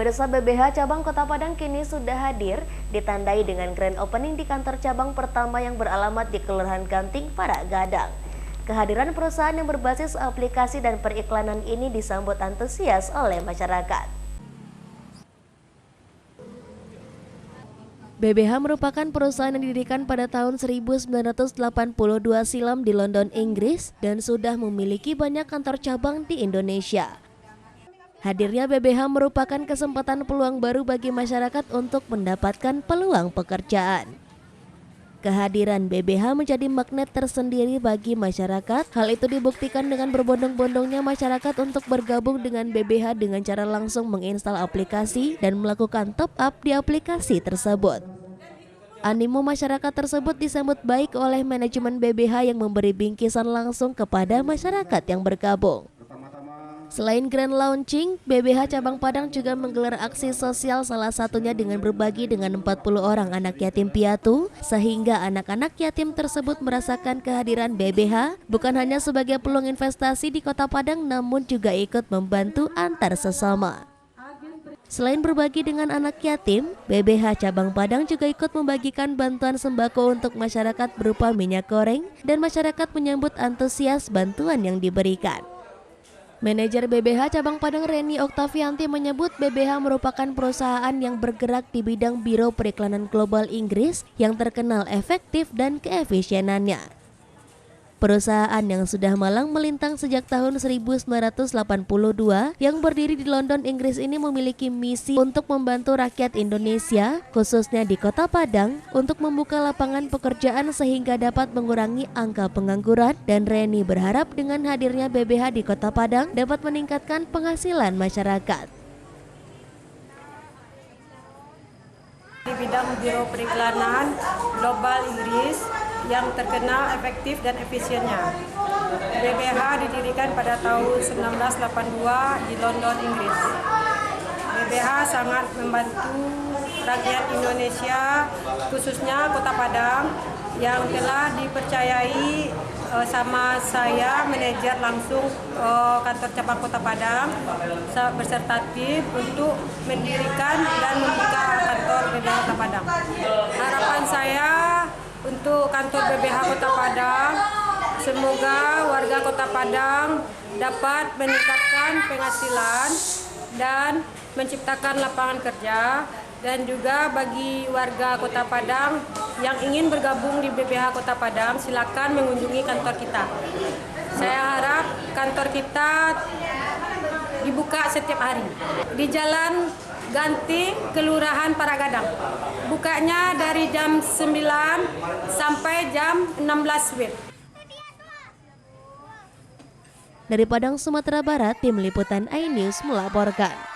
Pemirsa, BBH Cabang Kota Padang kini sudah hadir, ditandai dengan grand opening di kantor cabang pertama yang beralamat di Kelurahan Ganting, Paragadang. Kehadiran perusahaan yang berbasis aplikasi dan periklanan ini disambut antusias oleh masyarakat. BBH merupakan perusahaan yang didirikan pada tahun 1982 silam di London, Inggris, dan sudah memiliki banyak kantor cabang di Indonesia. Hadirnya BBH merupakan kesempatan peluang baru bagi masyarakat untuk mendapatkan peluang pekerjaan. Kehadiran BBH menjadi magnet tersendiri bagi masyarakat. Hal itu dibuktikan dengan berbondong-bondongnya masyarakat untuk bergabung dengan BBH dengan cara langsung menginstal aplikasi dan melakukan top up di aplikasi tersebut. Animo masyarakat tersebut disambut baik oleh manajemen BBH yang memberi bingkisan langsung kepada masyarakat yang bergabung. Selain grand launching, BBH Cabang Padang juga menggelar aksi sosial, salah satunya dengan berbagi dengan 40 orang anak yatim piatu, sehingga anak-anak yatim tersebut merasakan kehadiran BBH bukan hanya sebagai peluang investasi di Kota Padang, namun juga ikut membantu antar sesama. Selain berbagi dengan anak yatim, BBH Cabang Padang juga ikut membagikan bantuan sembako untuk masyarakat berupa minyak goreng, dan masyarakat menyambut antusias bantuan yang diberikan. Manajer BBH Cabang Padang Reni Oktavianti menyebut BBH merupakan perusahaan yang bergerak di bidang Biro Periklanan Global Inggris yang terkenal efektif dan keefisienannya. Perusahaan yang sudah malang melintang sejak tahun 1982 yang berdiri di London, Inggris ini memiliki misi untuk membantu rakyat Indonesia, khususnya di Kota Padang, untuk membuka lapangan pekerjaan sehingga dapat mengurangi angka pengangguran, dan Reni berharap dengan hadirnya BBH di Kota Padang dapat meningkatkan penghasilan masyarakat. Di bidang Biro Periklanan Global Inggris yang terkenal efektif dan efisiennya. BBH didirikan pada tahun 1982 di London, Inggris. BBH sangat membantu rakyat Indonesia, khususnya Kota Padang, yang telah dipercayai sama saya, manajer langsung kantor cabang Kota Padang beserta tim untuk mendirikan dan membuka kantor BBH Kota Padang. Harapan saya untuk kantor BBH Kota Padang, semoga warga Kota Padang dapat meningkatkan penghasilan dan menciptakan lapangan kerja, dan juga bagi warga Kota Padang yang ingin bergabung di BBH Kota Padang, silakan mengunjungi kantor kita. Saya harap kantor kita dibuka setiap hari di Jalan Ganting, Kelurahan Paragadang. Bukanya dari jam 9 sampai jam 16 WIB. Dari Padang, Sumatera Barat, Tim Liputan iNews melaporkan.